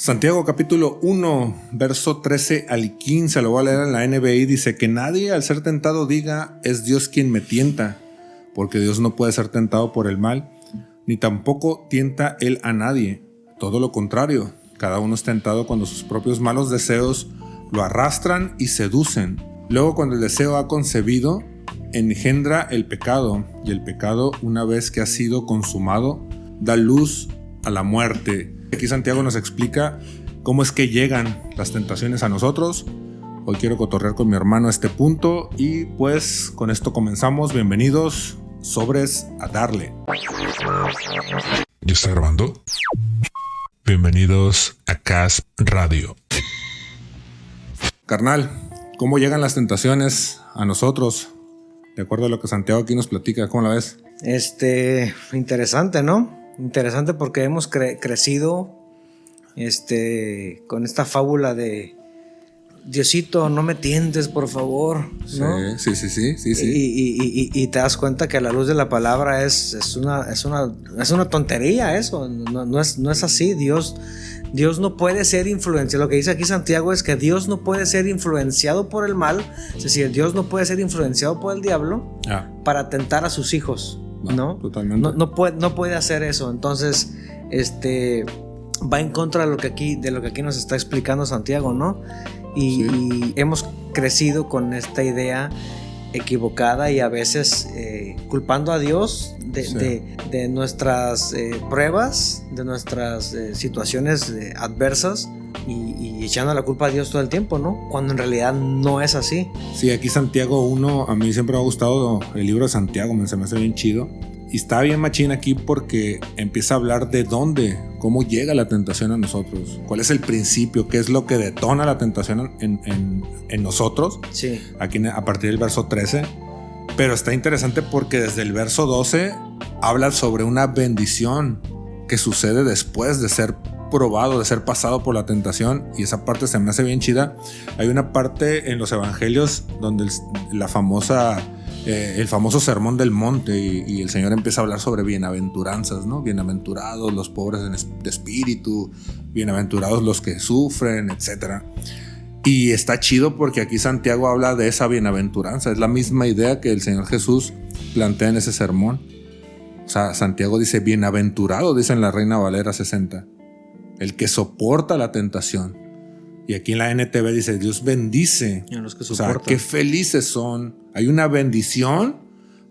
Santiago capítulo 1, verso 13 al 15, lo voy a leer en la NBI, dice que nadie al ser tentado diga es Dios quien me tienta, porque Dios no puede ser tentado por el mal, ni tampoco tienta Él a nadie. Todo lo contrario, cada uno es tentado cuando sus propios malos deseos lo arrastran y seducen. Luego cuando el deseo ha concebido, engendra el pecado, y el pecado, una vez que ha sido consumado, da luz a la muerte. Aquí Santiago nos explica cómo es que llegan las tentaciones a nosotros. Hoy quiero cotorrear con mi hermano a este punto y pues con esto comenzamos. Bienvenidos, sobres a darle. ¿Ya está grabando? Bienvenidos a CAS Radio. Carnal, ¿cómo llegan las tentaciones a nosotros? De acuerdo a lo que Santiago aquí nos platica, ¿cómo la ves? Interesante, ¿no? Interesante porque hemos crecido con esta fábula de Diosito, no me tientes, por favor, ¿no? Sí. Y te das cuenta que a la luz de la palabra es una tontería eso. No es así. Dios no puede ser influenciado. Lo que dice aquí Santiago es que Dios no puede ser influenciado por el mal. Es decir, Dios no puede ser influenciado por el diablo para tentar a sus hijos. ¿No? Totalmente. No puede hacer eso. Entonces, va en contra de lo que aquí nos está explicando Santiago, ¿no? Y hemos crecido con esta idea equivocada y a veces culpando a Dios de nuestras pruebas, de nuestras situaciones adversas y echando la culpa a Dios todo el tiempo, ¿no? Cuando en realidad no es así. Sí, aquí Santiago 1, a mí siempre me ha gustado el libro de Santiago, se me hace bien chido. Y está bien machín aquí porque empieza a hablar de dónde, cómo llega la tentación a nosotros, cuál es el principio, qué es lo que detona la tentación en nosotros. Sí. Aquí a partir del verso 13. Pero está interesante porque desde el verso 12 habla sobre una bendición que sucede después de ser probado, de ser pasado por la tentación, y esa parte se me hace bien chida. Hay una parte en los evangelios donde el famoso sermón del monte y el Señor empieza a hablar sobre bienaventuranzas, ¿no? Bienaventurados los pobres de espíritu, bienaventurados los que sufren, etc. Y está chido porque aquí Santiago habla de esa bienaventuranza. Es la misma idea que el Señor Jesús plantea en ese sermón. O sea, Santiago dice bienaventurado, dice en la Reina Valera 60, el que soporta la tentación. Y aquí en la NTV dice Dios bendice a los que soportan. O sea, qué felices son. Hay una bendición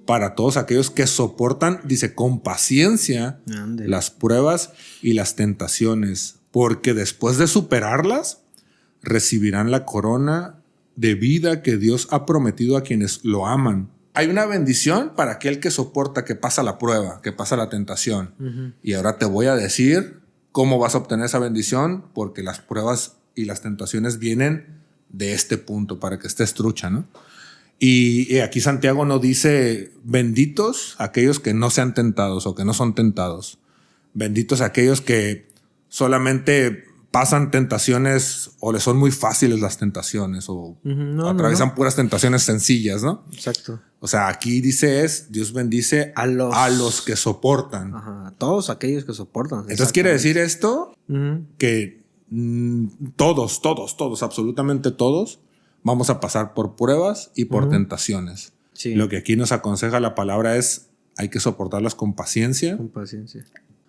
para todos aquellos que soportan, dice, con paciencia las pruebas y las tentaciones, porque después de superarlas recibirán la corona de vida que Dios ha prometido a quienes lo aman. Hay una bendición para aquel que soporta, que pasa la prueba, que pasa la tentación. Uh-huh. Y ahora te voy a decir cómo vas a obtener esa bendición, porque las pruebas y las tentaciones vienen de este punto, para que estés trucha, ¿no? Y aquí Santiago no dice benditos aquellos que no sean tentados o que no son tentados. Benditos aquellos que solamente pasan tentaciones o les son muy fáciles las tentaciones o atraviesan puras tentaciones sencillas, ¿no? Exacto. O sea, aquí dice Dios bendice a los que soportan. Ajá, todos aquellos que soportan. Entonces quiere decir esto que todos, absolutamente todos, vamos a pasar por pruebas y por tentaciones. Sí. Lo que aquí nos aconseja la palabra es hay que soportarlas con paciencia. Con paciencia.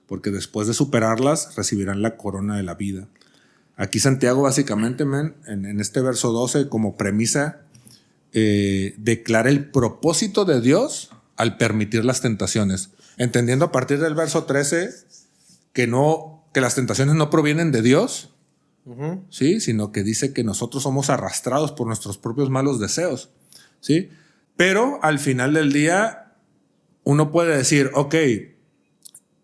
Porque después de superarlas recibirán la corona de la vida. Aquí Santiago básicamente, en este verso 12, como premisa, declara el propósito de Dios al permitir las tentaciones. Entendiendo a partir del verso 13 que las tentaciones no provienen de Dios, ¿sí? Sino que dice que nosotros somos arrastrados por nuestros propios malos deseos, ¿sí? Pero al final del día uno puede decir, ok,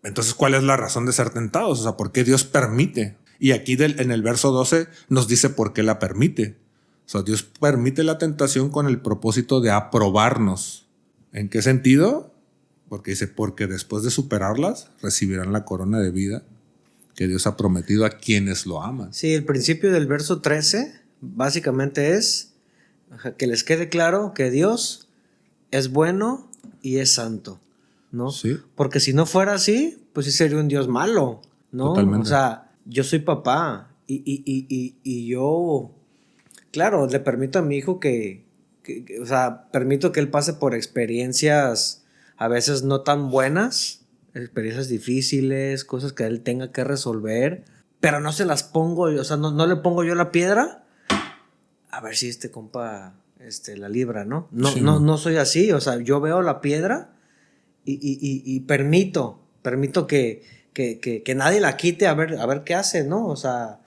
entonces ¿cuál es la razón de ser tentados? O sea, ¿por qué Dios permite? Y aquí en el verso 12 nos dice por qué la permite. O sea, Dios permite la tentación con el propósito de aprobarnos. ¿En qué sentido? Porque dice, porque después de superarlas recibirán la corona de vida que Dios ha prometido a quienes lo aman. Sí, el principio del verso 13 básicamente es que les quede claro que Dios es bueno y es santo, ¿no? Sí. Porque si no fuera así, pues sí sería un Dios malo, ¿no? Totalmente. O sea, yo soy papá y yo, claro, le permito a mi hijo o sea, permito que él pase por experiencias a veces no tan buenas, experiencias difíciles, cosas que él tenga que resolver, pero no se las pongo, o sea, no le pongo yo la piedra a ver si este compa la libra, ¿no? Sí, No soy así, o sea, yo veo la piedra y permito que nadie la quite a ver qué hace, ¿no? O sea,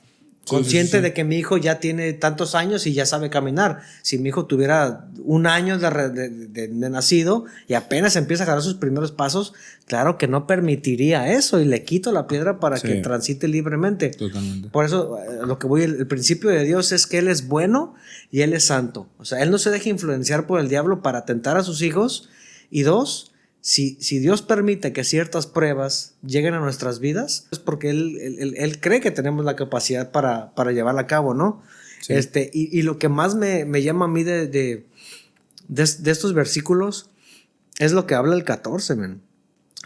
consciente de que mi hijo ya tiene tantos años y ya sabe caminar. Si mi hijo tuviera 1 año de nacido y apenas empieza a dar sus primeros pasos, claro que no permitiría eso y le quito la piedra para que transite libremente. Totalmente. Por eso, lo que voy, el principio de Dios es que Él es bueno y Él es santo. O sea, Él no se deja influenciar por el diablo para tentar a sus hijos. Y 2, si Dios permite que ciertas pruebas lleguen a nuestras vidas, es porque Él cree que tenemos la capacidad para llevarla a cabo, ¿no? Sí. Y lo que más me llama a mí de estos versículos es lo que habla el 14, man.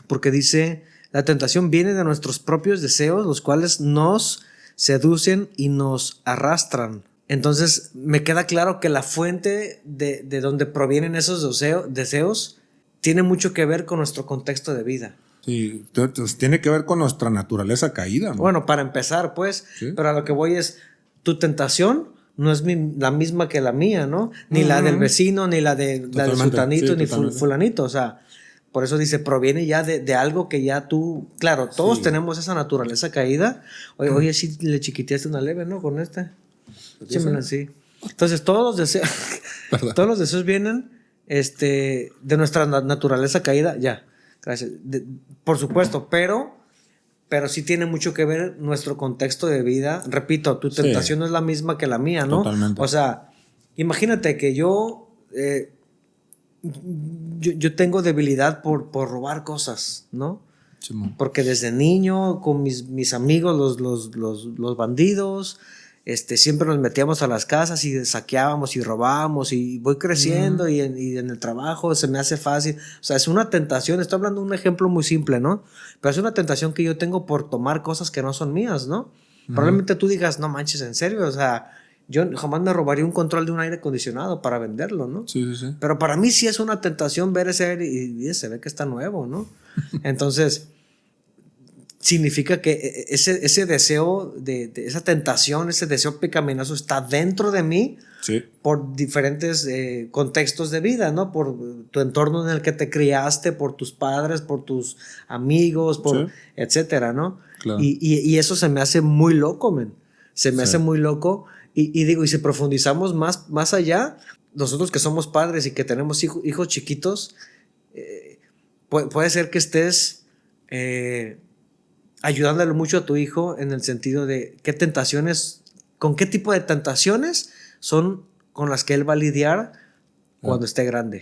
Porque dice, la tentación viene de nuestros propios deseos, los cuales nos seducen y nos arrastran. Entonces me queda claro que la fuente de donde provienen esos deseos tiene mucho que ver con nuestro contexto de vida. Sí, entonces tiene que ver con nuestra naturaleza caída, ¿no? Bueno, para empezar, pues, sí. Pero a lo que voy es, tu tentación no es la misma que la mía, ¿no? Ni la del vecino, ni la de sultanito, ni fulanito, o sea, por eso dice, proviene ya de algo que ya tú, claro, todos tenemos esa naturaleza caída. Oye, sí le chiquiteaste una leve, ¿no? Con sí. Entonces, todos los deseos vienen de nuestra naturaleza caída, ya, gracias, por supuesto, pero sí tiene mucho que ver nuestro contexto de vida. Repito, tu tentación no es la misma que la mía, ¿no? Totalmente. O sea, imagínate que yo tengo debilidad por robar cosas, ¿no? Sí, porque desde niño con mis amigos los bandidos, siempre nos metíamos a las casas y saqueábamos y robábamos y voy creciendo y en el trabajo se me hace fácil. O sea, es una tentación. Estoy hablando de un ejemplo muy simple, ¿no? Pero es una tentación que yo tengo por tomar cosas que no son mías, ¿no? Probablemente tú digas, no manches, ¿en serio? O sea, yo jamás me robaría un control de un aire acondicionado para venderlo, ¿no? Sí. Pero para mí sí es una tentación ver ese aire y se ve que está nuevo, ¿no? Entonces significa que ese deseo de esa tentación, ese deseo pecaminoso está dentro de mí por diferentes contextos de vida, ¿no? Por tu entorno en el que te criaste, por tus padres, por tus amigos, etcétera, ¿no? Claro. Y eso se me hace muy loco, man. Se me hace muy loco. Y digo, y si profundizamos más allá, nosotros que somos padres y que tenemos hijos chiquitos, puede ser que estés ayudándole mucho a tu hijo en el sentido de con qué tipo de tentaciones son con las que él va a lidiar cuando esté grande.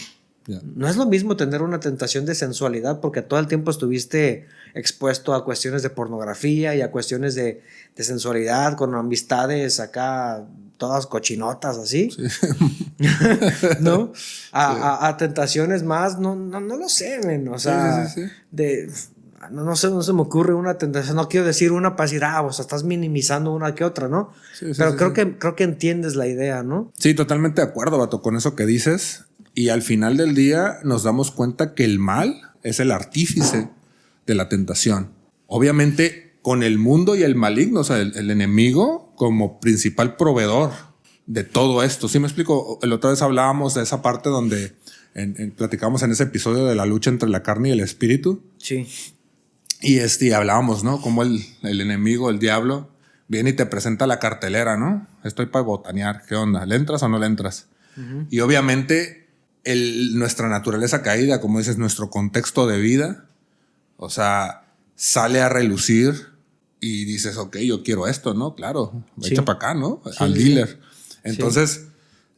No es lo mismo tener una tentación de sensualidad porque todo el tiempo estuviste expuesto a cuestiones de pornografía y a cuestiones de sensualidad con amistades acá todas cochinotas así, ¿no? A tentaciones más, no lo sé, men. O sea, no se me ocurre una tentación, no quiero decir una para decir, o sea, estás minimizando una que otra, ¿no? Pero creo que entiendes la idea, ¿no? Sí, totalmente de acuerdo, vato, con eso que dices. Y al final del día nos damos cuenta que el mal es el artífice de la tentación. Obviamente con el mundo y el maligno, o sea, el enemigo como principal proveedor de todo esto. ¿Sí me explico? La otra vez hablábamos de esa parte donde platicamos en ese episodio de la lucha entre la carne y el espíritu. Sí. Y hablábamos, ¿no? Como el enemigo, el diablo, viene y te presenta la cartelera, ¿no? Estoy para botanear. ¿Qué onda? ¿Le entras o no le entras? Y obviamente nuestra naturaleza caída, como dices, nuestro contexto de vida, o sea, sale a relucir y dices, ok, yo quiero esto, ¿no? Claro, echa para acá, ¿no? Al dealer. Entonces,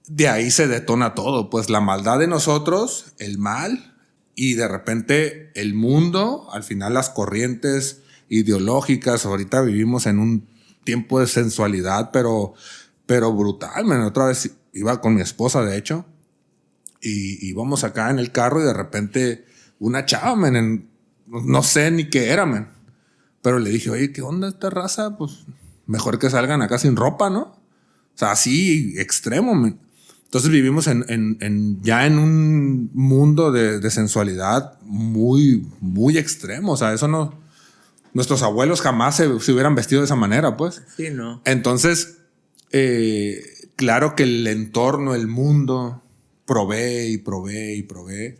de ahí se detona todo, pues la maldad de nosotros, el mal, y de repente el mundo, al final las corrientes ideológicas. Ahorita vivimos en un tiempo de sensualidad, pero brutal, man. Otra vez iba con mi esposa, de hecho, y íbamos acá en el carro y de repente una chava, man, no sé ni qué era, man. Pero le dije, oye, ¿qué onda esta raza? Pues mejor que salgan acá sin ropa, ¿no? O sea, así extremo. Entonces vivimos ya en un mundo de sensualidad muy, muy extremo. O sea, eso no... Nuestros abuelos jamás se hubieran vestido de esa manera, pues. Sí, no. Entonces, claro que el entorno, el mundo, provee y provee y provee.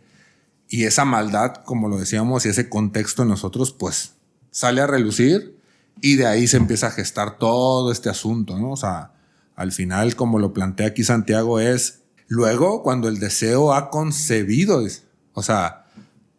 Y esa maldad, como lo decíamos, y ese contexto en nosotros, pues, sale a relucir y de ahí se empieza a gestar todo este asunto, ¿no? O sea, al final, como lo plantea aquí Santiago, es luego cuando el deseo ha concebido, o sea,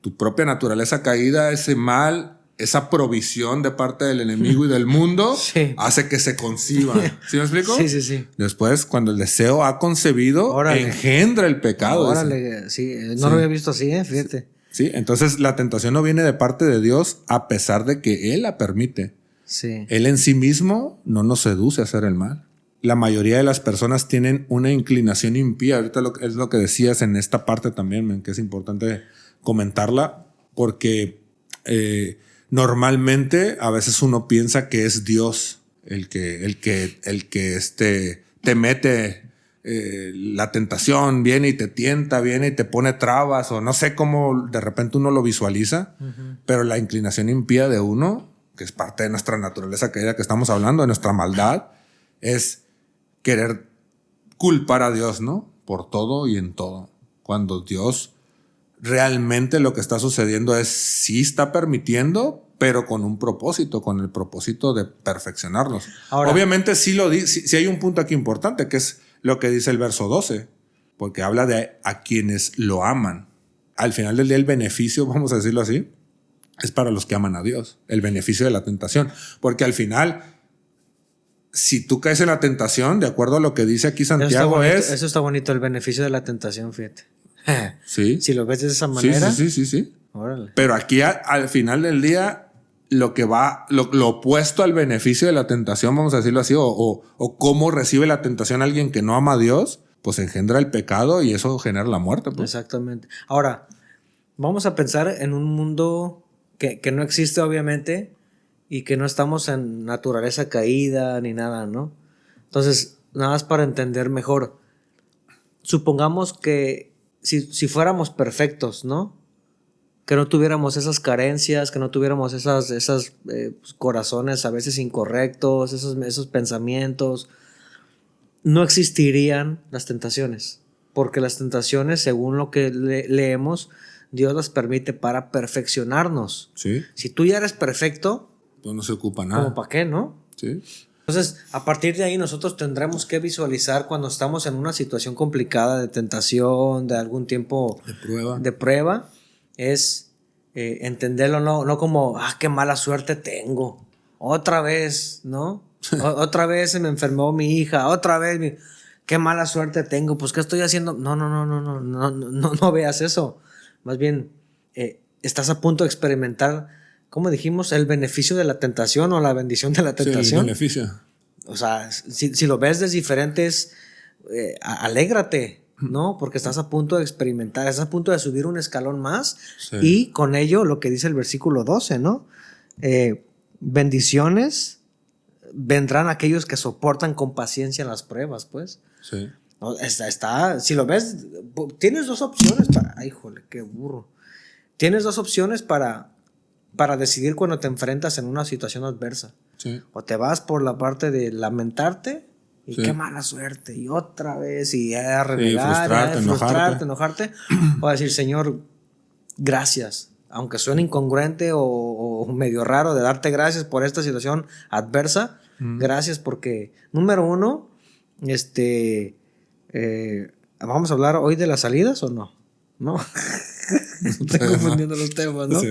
tu propia naturaleza caída, ese mal, esa provisión de parte del enemigo y del mundo, sí, hace que se conciba. ¿Sí me explico? Sí, sí, sí. Después, cuando el deseo ha concebido, Órale, engendra el pecado. Órale, sí, no lo había visto así, fíjate. Sí, entonces la tentación no viene de parte de Dios a pesar de que Él la permite. Sí. Él en sí mismo no nos seduce a hacer el mal. La mayoría de las personas tienen una inclinación impía. Ahorita es lo que decías en esta parte también, que es importante comentarla, porque normalmente a veces uno piensa que es Dios el que te mete la tentación, viene y te tienta, viene y te pone trabas, o no sé cómo de repente uno lo visualiza, pero la inclinación impía de uno, que es parte de nuestra naturaleza caída que estamos hablando, de nuestra maldad, es querer culpar a Dios, ¿no? Por todo y en todo. Cuando Dios realmente lo que está sucediendo es sí está permitiendo, pero con un propósito, con el propósito de perfeccionarnos. Ahora, obviamente sí hay un punto aquí importante, que es lo que dice el verso 12, porque habla de a quienes lo aman. Al final del día el beneficio, vamos a decirlo así, es para los que aman a Dios, el beneficio de la tentación, porque al final, si tú caes en la tentación, de acuerdo a lo que dice aquí Santiago, eso está bonito, el beneficio de la tentación, fíjate. Sí. Si lo ves de esa manera. Sí. Órale. Pero aquí al final del día, lo opuesto al beneficio de la tentación, vamos a decirlo así, o cómo recibe la tentación alguien que no ama a Dios, pues engendra el pecado y eso genera la muerte. Pues. Exactamente. Ahora, vamos a pensar en un mundo que no existe, obviamente, y que no estamos en naturaleza caída ni nada, ¿no? Entonces, nada más para entender mejor, supongamos que si fuéramos perfectos, ¿no? Que no tuviéramos esas carencias, que no tuviéramos esas corazones a veces incorrectos, esos pensamientos, no existirían las tentaciones, porque las tentaciones, según lo que leemos, Dios las permite para perfeccionarnos. Sí. Si tú ya eres perfecto, pues no se ocupa nada. ¿cómo para qué, no? Sí. Entonces, a partir de ahí nosotros tendremos que visualizar cuando estamos en una situación complicada de tentación, de algún tiempo de prueba, es entenderlo no como, qué mala suerte tengo, otra vez, ¿no? Otra vez se me enfermó mi hija, otra vez, qué mala suerte tengo, pues ¿qué estoy haciendo? No veas eso. Más bien, estás a punto de experimentar, ¿cómo dijimos? El beneficio de la tentación o la bendición de la tentación. Sí, el beneficio. O sea, si lo ves de diferentes, alégrate, ¿no? Porque estás a punto de experimentar, estás a punto de subir un escalón más. Sí. Y con ello, lo que dice el versículo 12, ¿no? Bendiciones vendrán aquellos que soportan con paciencia las pruebas, pues. Sí. Si lo ves, tienes dos opciones para... ¡Ay, jole, qué burro! Tienes dos opciones para decidir cuando te enfrentas en una situación adversa. Sí. O te vas por la parte de lamentarte y qué mala suerte, y otra vez, y a renegar, frustrarte, enojarte, o decir, Señor, gracias, aunque suene incongruente o medio raro de darte gracias por esta situación adversa, gracias porque, número uno, ¿vamos a hablar hoy de las salidas o no? ¿No? Estoy confundiendo los temas, ¿no? Sí.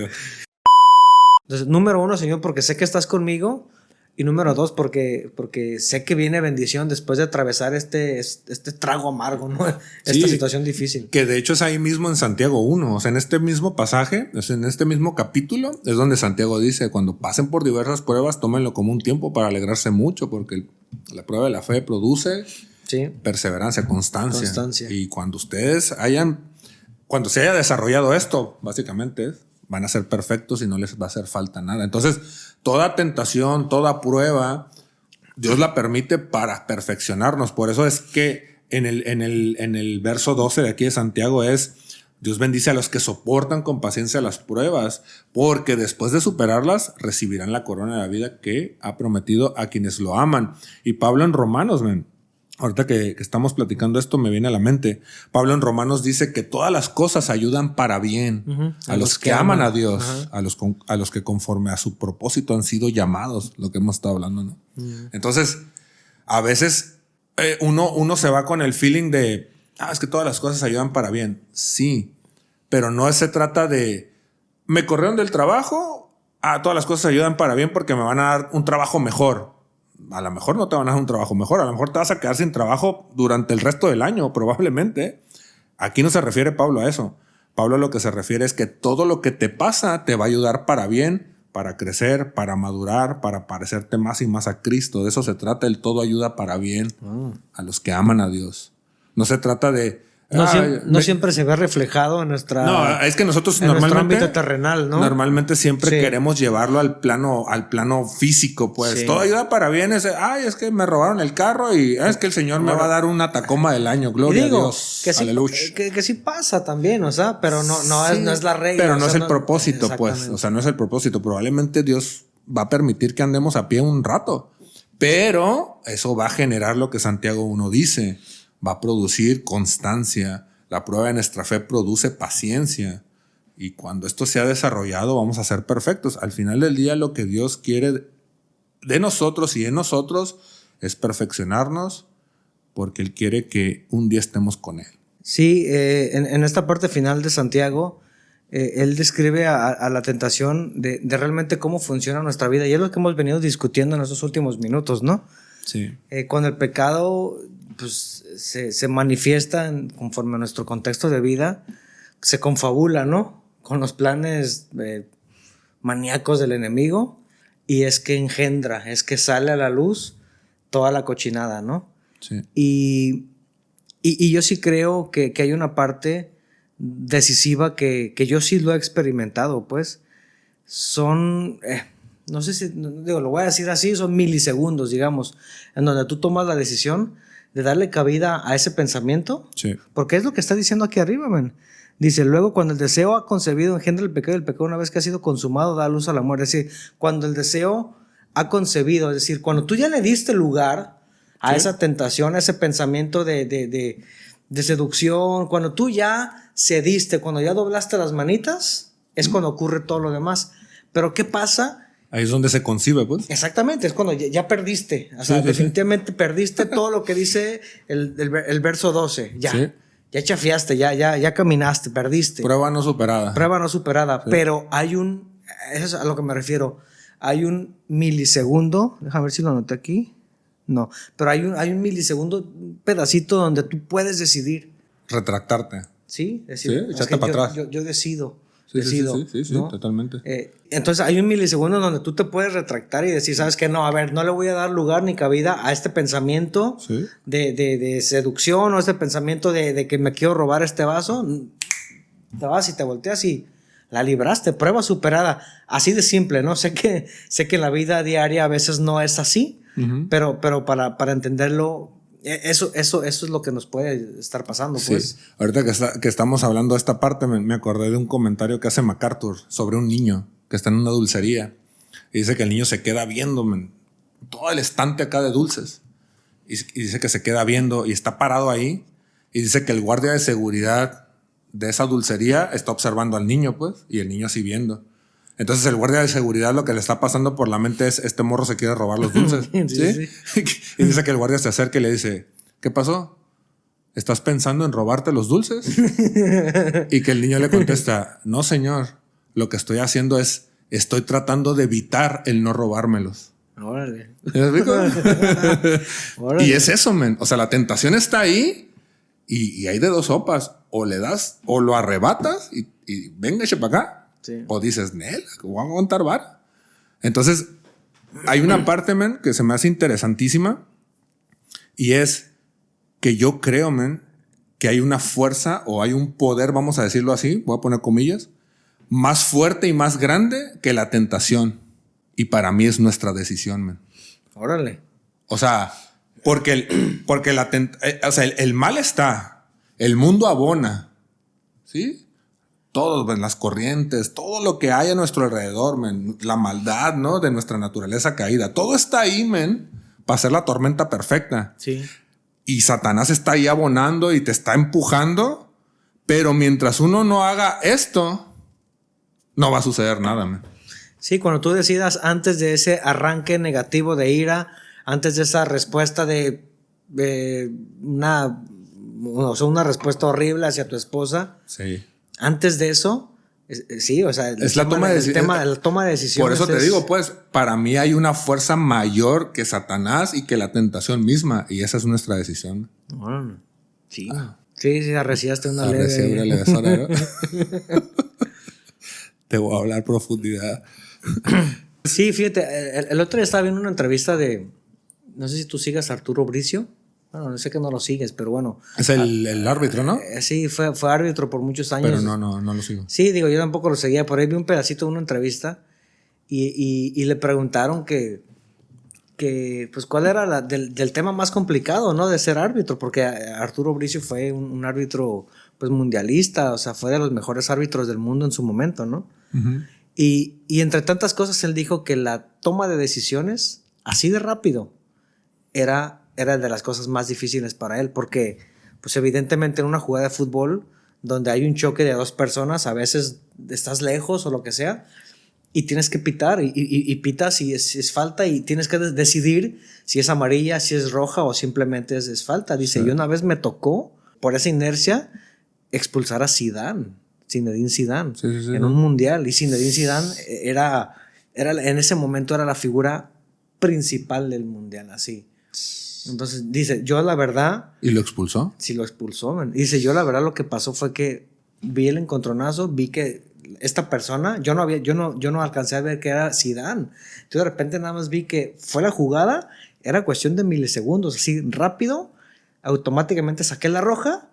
Entonces, número uno, Señor, porque sé que estás conmigo. Y número dos, porque sé que viene bendición después de atravesar este trago amargo, ¿no? Esta situación difícil. Que de hecho es ahí mismo en Santiago 1. O sea, en este mismo pasaje, en este mismo capítulo, es donde Santiago dice, cuando pasen por diversas pruebas, tómenlo como un tiempo para alegrarse mucho, porque la prueba de la fe produce perseverancia, constancia. Y cuando se haya desarrollado esto, básicamente van a ser perfectos y no les va a hacer falta nada. Entonces, toda tentación, toda prueba, Dios la permite para perfeccionarnos. Por eso es que en el verso 12 de aquí de Santiago es: Dios bendice a los que soportan con paciencia las pruebas, porque después de superarlas recibirán la corona de la vida que ha prometido a quienes lo aman. Y Pablo en Romanos, ahorita que estamos platicando esto, me viene a la mente. Pablo en Romanos dice que todas las cosas ayudan para bien a los que aman a Dios, a los que conforme a su propósito han sido llamados, lo que hemos estado hablando, ¿no? Entonces, a veces uno se va con el feeling de, es que todas las cosas ayudan para bien. Sí, pero no se trata de, me corrieron del trabajo, todas las cosas ayudan para bien porque me van a dar un trabajo mejor. A lo mejor no te van a dar un trabajo mejor, a lo mejor te vas a quedar sin trabajo durante el resto del año, probablemente. Aquí no se refiere Pablo a eso. Pablo lo que se refiere es que todo lo que te pasa te va a ayudar para bien, para crecer, para madurar, para parecerte más y más a Cristo. De eso se trata, el todo ayuda para bien a los que aman a Dios. No se trata de... siempre se ve reflejado en nuestra... No, es que nosotros en normalmente... nuestro ámbito terrenal, ¿no? Normalmente siempre queremos llevarlo al plano físico, pues. Sí. Todo ayuda para bien. Es que me robaron el carro y es que el Señor me va a dar una Tacoma del año. Gloria a Dios. Que sí, que sí pasa también, o sea, pero no es la regla. Pero no es el propósito, pues. O sea, no es el propósito. Probablemente Dios va a permitir que andemos a pie un rato. Pero eso va a generar lo que Santiago 1 dice. Va a producir constancia. La prueba de nuestra fe produce paciencia. Y cuando esto se ha desarrollado, vamos a ser perfectos. Al final del día, lo que Dios quiere de nosotros y en nosotros es perfeccionarnos, porque Él quiere que un día estemos con Él. Sí, en esta parte final de Santiago, Él describe a la tentación de realmente cómo funciona nuestra vida. Y es lo que hemos venido discutiendo en estos últimos minutos, ¿no? Sí. Cuando el pecado pues se manifiesta conforme a nuestro contexto de vida, se confabula, ¿no? Con los planes maníacos del enemigo, y es que engendra, es que sale a la luz toda la cochinada, ¿no? Sí. Y yo sí creo que hay una parte decisiva que yo sí lo he experimentado, pues. Son... no sé si, lo voy a decir así, son milisegundos, digamos, en donde tú tomas la decisión de darle cabida a ese pensamiento. Sí. Porque es lo que está diciendo aquí arriba, man. Dice, luego cuando el deseo ha concebido engendra el pecado, y el pecado una vez que ha sido consumado da luz a la muerte. Es decir, cuando el deseo ha concebido, es decir, cuando tú ya le diste lugar a esa tentación, a ese pensamiento de seducción, cuando tú ya cediste, cuando ya doblaste las manitas, es cuando ocurre todo lo demás. Pero ¿qué pasa? Ahí es donde se concibe, pues. Exactamente, es cuando ya perdiste. O sea, definitivamente perdiste todo lo que dice el verso 12. Ya chafiaste, ya caminaste, perdiste. Prueba no superada. Sí. Pero eso es a lo que me refiero. Hay un milisegundo, déjame ver si lo anoté aquí. No, pero hay un milisegundo, un pedacito donde tú puedes decidir. Retractarte. Sí, decir, echarte para atrás. Yo decido. Sí, ¿no? Totalmente. Entonces hay un milisegundo donde tú te puedes retractar y decir, ¿sabes qué? No, a ver, no le voy a dar lugar ni cabida a este pensamiento de seducción, o este pensamiento de que me quiero robar este vaso. Te vas y te volteas y la libraste, prueba superada. Así de simple, ¿no? Sé que en la vida diaria a veces no es así, pero para entenderlo, eso es lo que nos puede estar pasando, pues. Sí. Ahorita que estamos hablando de esta parte, me acordé de un comentario que hace MacArthur sobre un niño que está en una dulcería y dice que el niño se queda viendo todo el estante acá de dulces, y dice que se queda viendo y está parado ahí, y dice que el guardia de seguridad de esa dulcería está observando al niño, pues, y el niño así viendo. Entonces el guardia de seguridad, lo que le está pasando por la mente es, este morro se quiere robar los dulces. ¿Sí? Y dice que el guardia se acerca y le dice, ¿qué pasó? ¿Estás pensando en robarte los dulces? Y que el niño le contesta, no, señor, lo que estoy haciendo es, estoy tratando de evitar el no robármelos. Órale. Y es eso, men. O sea, la tentación está ahí y hay de dos sopas. O le das, o lo arrebatas y venga, eche para acá. Sí. O dices, Nel, voy a aguantar vara. Entonces, hay una parte, men, que se me hace interesantísima, y es que yo creo, men, que hay una fuerza o hay un poder, vamos a decirlo así, voy a poner comillas, más fuerte y más grande que la tentación. Y para mí es nuestra decisión, man. Órale. O sea, porque el mal está, el mundo abona, ¿sí? Todo, man, las corrientes, todo lo que hay a nuestro alrededor, man, la maldad, ¿no? De nuestra naturaleza caída, todo está ahí, man, para ser la tormenta perfecta. Sí. Y Satanás está ahí abonando y te está empujando, pero mientras uno no haga esto, no va a suceder nada, man. Sí, cuando tú decidas antes de ese arranque negativo de ira, antes de esa respuesta de una respuesta horrible hacia tu esposa, Sí. antes de eso, sí, o sea, es la toma de decisiones. La toma de decisiones. Por eso te digo, pues, para mí hay una fuerza mayor que Satanás y que la tentación misma, y esa es nuestra decisión. Bueno, sí. Sí, arreciaste una leve. Te voy a hablar profundidad. Sí, fíjate, el otro día estaba viendo una entrevista de, no sé si tú sigas a Arturo Bricio. Bueno, no sé que no lo sigues, pero bueno. Es el árbitro, ¿no? Sí, fue árbitro por muchos años. Pero no lo sigo. Sí, digo, yo tampoco lo seguía. Por ahí vi un pedacito de una entrevista y le preguntaron que pues cuál era del tema más complicado, ¿no? De ser árbitro, porque Arturo Bricio fue un árbitro pues mundialista, o sea, fue de los mejores árbitros del mundo en su momento, ¿no? Uh-huh. Y entre tantas cosas él dijo que la toma de decisiones así de rápido era de las cosas más difíciles para él, porque pues evidentemente en una jugada de fútbol donde hay un choque de dos personas, a veces estás lejos o lo que sea, y tienes que pitar y pitas y es falta y tienes que decidir si es amarilla, si es roja o simplemente es falta. Dice, sí. Y una vez me tocó, por esa inercia, expulsar a Zinedine Zidane, sí, en un mundial. Y Zinedine Zidane era en ese momento era la figura principal del mundial, así. Entonces dice, yo la verdad... ¿Y lo expulsó? Sí, lo expulsó, man. Dice, yo la verdad lo que pasó fue que vi el encontronazo, vi que esta persona, yo no alcancé a ver que era Zidane. Yo de repente nada más vi que fue la jugada, era cuestión de milisegundos, así rápido, automáticamente saqué la roja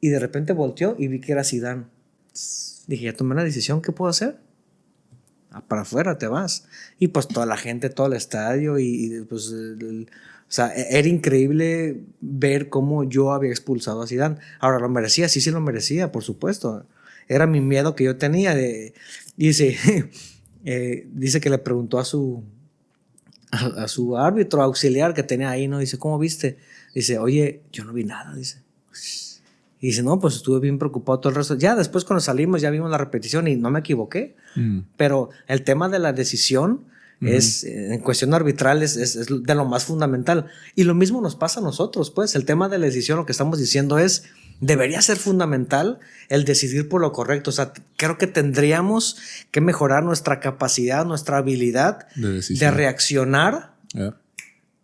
y de repente volteó y vi que era Zidane. Dije, ya tomé la decisión, ¿qué puedo hacer? Para afuera te vas. Y pues toda la gente, todo el estadio y pues... O sea, era increíble ver cómo yo había expulsado a Zidane. Ahora, ¿lo merecía? Sí lo merecía, por supuesto. Era mi miedo que yo tenía. Dice que le preguntó a su árbitro auxiliar que tenía ahí, ¿no? Dice, ¿cómo viste? Dice, oye, yo no vi nada, dice. Y dice, no, pues estuve bien preocupado todo el resto. Ya después cuando salimos ya vimos la repetición y no me equivoqué. Pero el tema de la decisión... es en cuestión arbitral es de lo más fundamental y lo mismo nos pasa a nosotros, pues el tema de la decisión, lo que estamos diciendo es debería ser fundamental el decidir por lo correcto. O sea, creo que tendríamos que mejorar nuestra capacidad, nuestra habilidad de reaccionar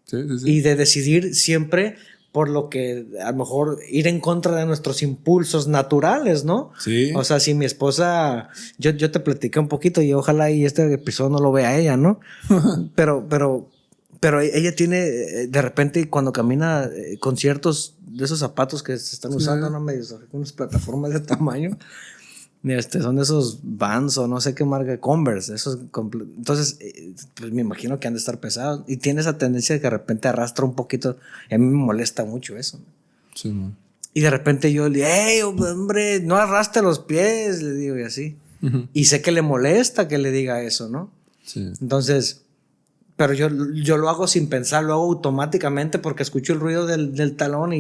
sí. Y de decidir siempre por lo que a lo mejor ir en contra de nuestros impulsos naturales, ¿no? Sí. O sea, si mi esposa, yo te platiqué un poquito y ojalá y este episodio no lo vea ella, ¿no? pero ella tiene, de repente cuando camina con ciertos de esos zapatos que se están usando, ¿no? Medios, unas plataformas de tamaño. Son de esos Vans o no sé qué marca, Converse. Entonces, pues me imagino que han de estar pesados. Y tiene esa tendencia de que de repente arrastra un poquito. Y a mí me molesta mucho eso. Sí, man. Y de repente yo le digo, hey, hombre, no arrastre los pies, le digo, y así. Uh-huh. Y sé que le molesta que le diga eso, ¿no? Sí. Entonces, pero yo lo hago sin pensar, lo hago automáticamente porque escucho el ruido del talón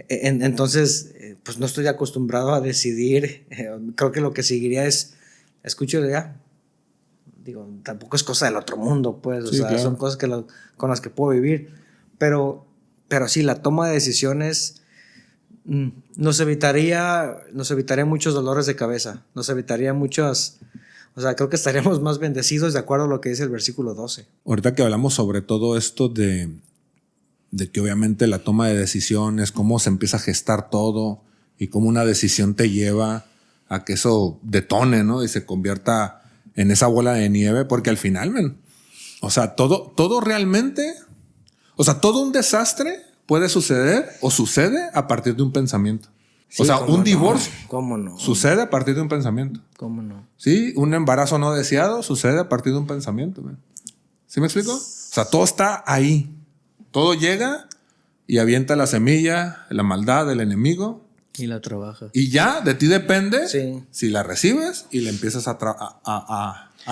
entonces, pues no estoy acostumbrado a decidir. Creo que lo que seguiría es escucho ya. Digo, tampoco es cosa del otro mundo, pues. Sí, o sea, claro. Son cosas con las que puedo vivir. Pero sí, la toma de decisiones nos evitaría muchos dolores de cabeza. Nos evitaría muchos... O sea, creo que estaríamos más bendecidos de acuerdo a lo que dice el versículo 12. Ahorita que hablamos sobre todo esto de que obviamente la toma de decisiones, cómo se empieza a gestar todo y cómo una decisión te lleva a que eso detone, ¿no? Y se convierta en esa bola de nieve, porque al final, o sea, todo realmente, o sea, todo un desastre puede suceder o sucede a partir de un pensamiento. Sí, o sea, un divorcio ¿Cómo no? sucede a partir de un pensamiento. ¿Cómo no? Sí, un embarazo no deseado sucede a partir de un pensamiento. Man. ¿Sí me explico? O sea, todo está ahí. Todo llega y avienta la semilla, la maldad del enemigo. Y la trabaja. Y ya de ti depende Sí. si la recibes y la empiezas a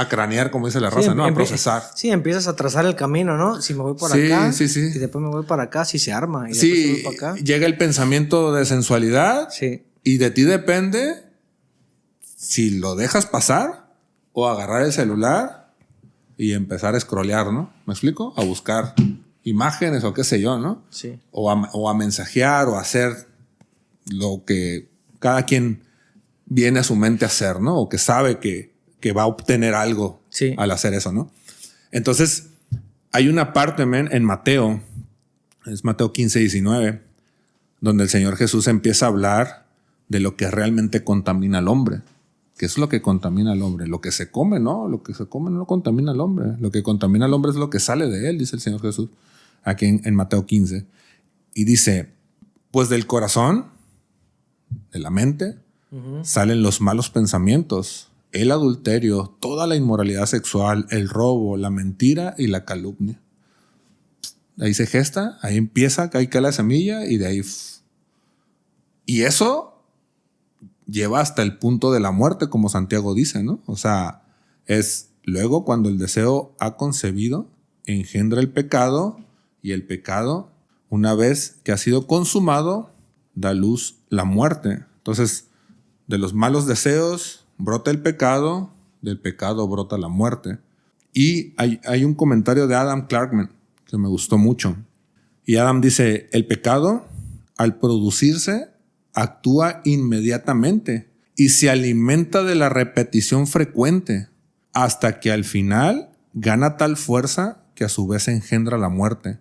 cranear, como dice la raza, ¿no? A procesar. Sí, empiezas a trazar el camino, ¿no? Si me voy por Sí, acá, sí, sí. y después me voy para acá, si se arma. Y después Sí, me voy para acá. llega el pensamiento de sensualidad Sí. y de ti depende si lo dejas pasar o agarrar el celular y empezar a scrollear, ¿no? ¿Me explico? A buscar imágenes o qué sé yo, ¿no? Sí. O a mensajear o a hacer lo que cada quien viene a su mente a hacer, ¿no? O que sabe que va a obtener algo Sí. al hacer eso, ¿no? Entonces, hay una parte, en Mateo, es Mateo 15-19, donde el Señor Jesús empieza a hablar de lo que realmente contamina al hombre. ¿Qué es lo que contamina al hombre? Lo que se come, ¿no? Lo que se come no contamina al hombre. Lo que contamina al hombre es lo que sale de él, dice el Señor Jesús, aquí en Mateo 15. Y dice, pues del corazón, de la mente, salen los malos pensamientos, el adulterio, toda la inmoralidad sexual, el robo, la mentira y la calumnia. Ahí se gesta, ahí empieza, ahí cae la semilla y de ahí... Y eso lleva hasta el punto de la muerte, como Santiago dice, ¿no? O sea, es luego cuando el deseo ha concebido, engendra el pecado y el pecado, una vez que ha sido consumado, da luz la muerte. Entonces, de los malos deseos brota el pecado, del pecado brota la muerte. Y hay un comentario de Adam Clarkman que me gustó mucho. Y Adam dice, el pecado, al producirse, actúa inmediatamente y se alimenta de la repetición frecuente hasta que al final gana tal fuerza que a su vez engendra la muerte.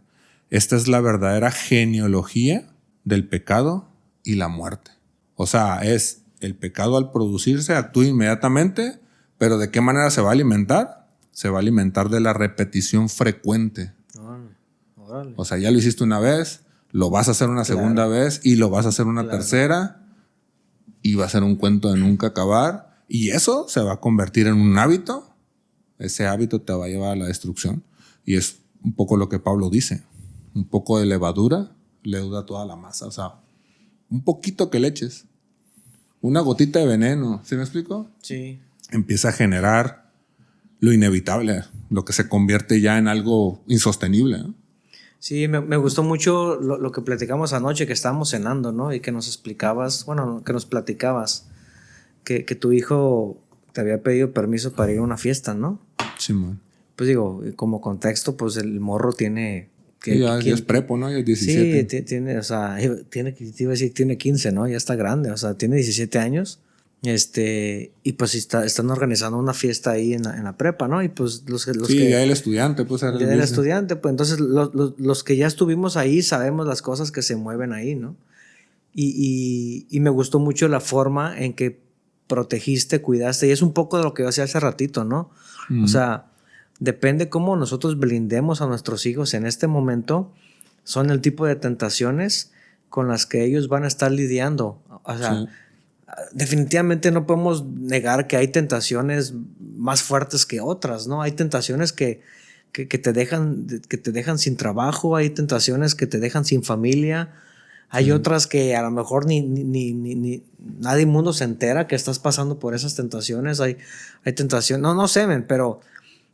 Esta es la verdadera genealogía del pecado y la muerte. O sea, es el pecado al producirse, actúa inmediatamente, pero ¿de qué manera se va a alimentar? Se va a alimentar de la repetición frecuente. Órale. O sea, ya lo hiciste una vez, lo vas a hacer una segunda vez y lo vas a hacer una tercera y va a ser un cuento de nunca acabar y eso se va a convertir en un hábito. Ese hábito te va a llevar a la destrucción y es un poco lo que Pablo dice. Un poco de levadura leuda toda la masa. O sea, un poquito que le eches, una gotita de veneno, ¿sí me explico? Sí. Empieza a generar lo inevitable, lo que se convierte ya en algo insostenible, ¿no? Sí, me gustó mucho lo que platicamos anoche, que estábamos cenando, ¿no? Y que nos explicabas, bueno, que nos platicabas que tu hijo te había pedido permiso para ir a una fiesta, ¿no? Sí, man. Pues digo, como contexto, pues el morro tiene... Sí, ya es prepo, ¿no? Ya es 17. Sí, tiene, o sea, te iba a decir, tiene 15, ¿no? Ya está grande, o sea, tiene 17 años. Y pues están organizando una fiesta ahí en la prepa, ¿no? Y pues los sí, que... ya el estudiante, pues era el estudiante, pues entonces los que ya estuvimos ahí sabemos las cosas que se mueven ahí, ¿no? Y me gustó mucho la forma en que protegiste, cuidaste, y es un poco de lo que yo hacía hace ratito, ¿no? O sea, depende cómo nosotros blindemos a nuestros hijos en este momento, son el tipo de tentaciones con las que ellos van a estar lidiando. O sea, definitivamente no podemos negar que hay tentaciones más fuertes que otras, ¿no? Hay tentaciones que te dejan sin trabajo, hay tentaciones que te dejan sin familia, hay otras que a lo mejor ni nadie mundo se entera que estás pasando por esas tentaciones. Hay tentaciones, no sé,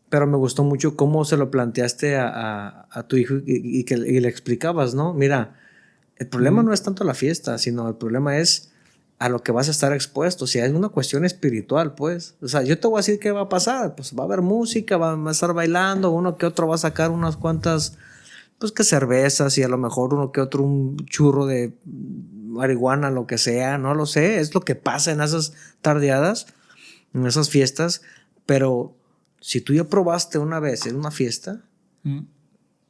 pero me gustó mucho cómo se lo planteaste a tu hijo y le explicabas, ¿no? Mira, el problema no es tanto la fiesta, sino el problema es a lo que vas a estar expuesto. O sea, es una cuestión espiritual, pues. O sea, yo te voy a decir qué va a pasar. Pues va a haber música, va a estar bailando, uno que otro va a sacar unas cuantas, pues que cervezas y a lo mejor uno que otro un churro de marihuana, lo que sea, no lo sé. Es lo que pasa en esas tardeadas, en esas fiestas. Pero si tú ya probaste una vez en una fiesta,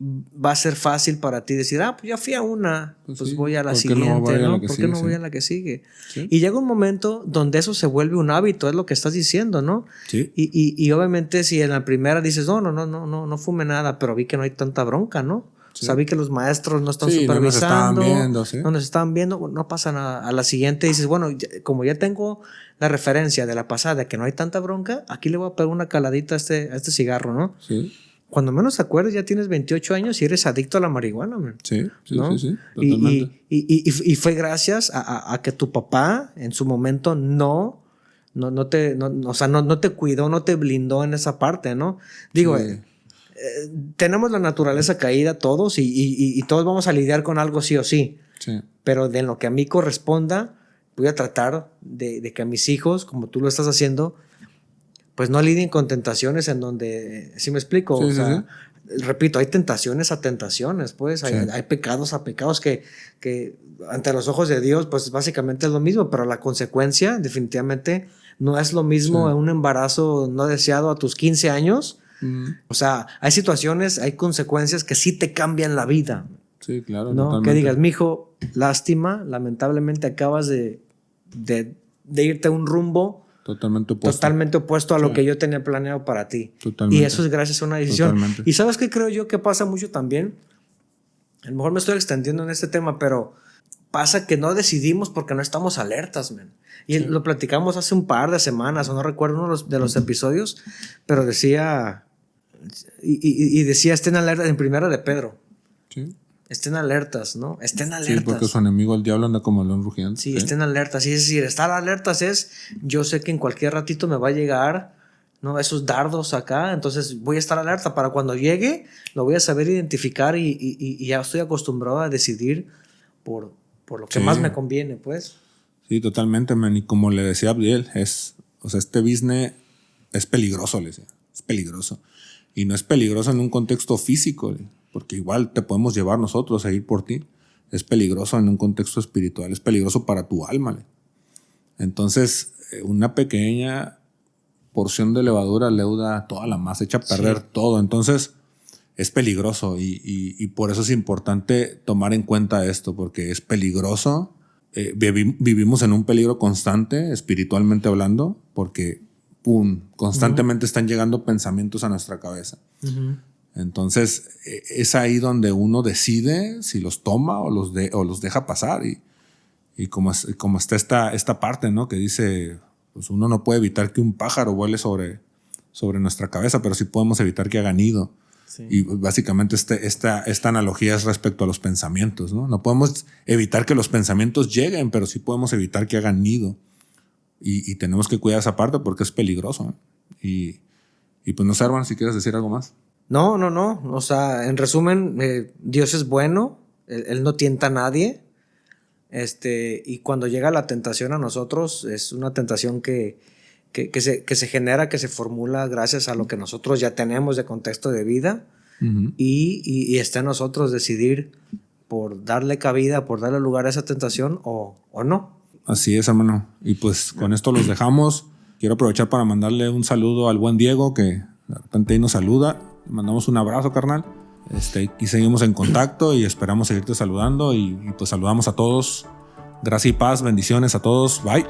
va a ser fácil para ti decir, pues ya fui a una, pues sí, voy a la siguiente, ¿no? ¿Por qué no voy a la que sigue? Sí. Y llega un momento donde eso se vuelve un hábito, es lo que estás diciendo, ¿no? Sí. Y obviamente si en la primera dices, no fume nada, pero vi que no hay tanta bronca, ¿no? Sí. Sabí que los maestros no están Sí, supervisando. no nos estaban viendo, ¿sí? No nos estaban viendo, no pasa nada. A la siguiente dices, bueno, como ya tengo la referencia de la pasada, que no hay tanta bronca, aquí le voy a pegar una caladita a este cigarro, ¿no? Sí. Cuando menos te acuerdas, ya tienes 28 años y eres adicto a la marihuana, man. Sí, ¿no? sí, totalmente. Y fue gracias a que tu papá en su momento no te cuidó, no te blindó en esa parte, ¿no? Digo, Sí. Tenemos la naturaleza caída todos y todos vamos a lidiar con algo sí o sí. Sí. Pero de lo que a mí corresponda, voy a tratar de que a mis hijos, como tú lo estás haciendo, pues no lidien con tentaciones en donde, ¿sí me explico? Sí, o sea, sí. repito, hay tentaciones a tentaciones, pues Sí. hay pecados a pecados que ante los ojos de Dios, pues básicamente es lo mismo, pero la consecuencia definitivamente no es lo mismo en un embarazo no deseado a tus 15 años. O sea, hay situaciones, hay consecuencias que sí te cambian la vida. Sí, claro. ¿No? Totalmente. Que digas, mijo, lástima, lamentablemente acabas de irte a un rumbo Totalmente opuesto a lo que yo tenía planeado para ti. Totalmente. Y eso es gracias a una decisión. Totalmente. Y ¿sabes qué creo yo que pasa mucho también? A lo mejor me estoy extendiendo en este tema, pero pasa que no decidimos porque no estamos alertas, man. Y lo platicamos hace un par de semanas, o no recuerdo uno de los episodios, pero decía, y decía, estén alertas en Primera de Pedro. Sí. Estén alertas, ¿no? Estén alertas. Sí, porque su enemigo el diablo anda como león rugiente. Sí, estén alertas. Y es decir, estar alertas es, yo sé que en cualquier ratito me va a llegar, ¿no? Esos dardos acá, entonces voy a estar alerta para cuando llegue, lo voy a saber identificar y ya estoy acostumbrado a decidir por lo que más me conviene, pues. Sí, totalmente, man. Y como le decía Abdiel, este business es peligroso, le decía. Es peligroso. Y no es peligroso en un contexto físico, porque igual te podemos llevar nosotros a ir por ti. Es peligroso en un contexto espiritual, es peligroso para tu alma. Entonces, una pequeña porción de levadura leuda toda la masa, echa a perder todo. Entonces, es peligroso y por eso es importante tomar en cuenta esto, porque es peligroso. Vivimos en un peligro constante, espiritualmente hablando, porque constantemente están llegando pensamientos a nuestra cabeza. Entonces, es ahí donde uno decide si los toma o los deja pasar. Y como está esta parte, ¿no? Que dice, pues uno no puede evitar que un pájaro vuele sobre nuestra cabeza, pero sí podemos evitar que haga nido. Sí. Y básicamente esta analogía es respecto a los pensamientos, ¿no? No podemos evitar que los pensamientos lleguen, pero sí podemos evitar que hagan nido. Y tenemos que cuidar esa parte porque es peligroso, ¿no? Y pues no sé, hermano, si quieres decir algo más. No. O sea, en resumen, Dios es bueno, Él no tienta a nadie. Y cuando llega la tentación a nosotros, es una tentación que se genera, que se formula gracias a lo que nosotros ya tenemos de contexto de vida. Y está en nosotros decidir por darle cabida, por darle lugar a esa tentación o no. Así es, hermano. Y pues con esto los dejamos. Quiero aprovechar para mandarle un saludo al buen Diego, que de repente ahí nos saluda. Le mandamos un abrazo, carnal. Y seguimos en contacto y esperamos seguirte saludando. Y pues saludamos a todos. Gracia y paz, bendiciones a todos. Bye.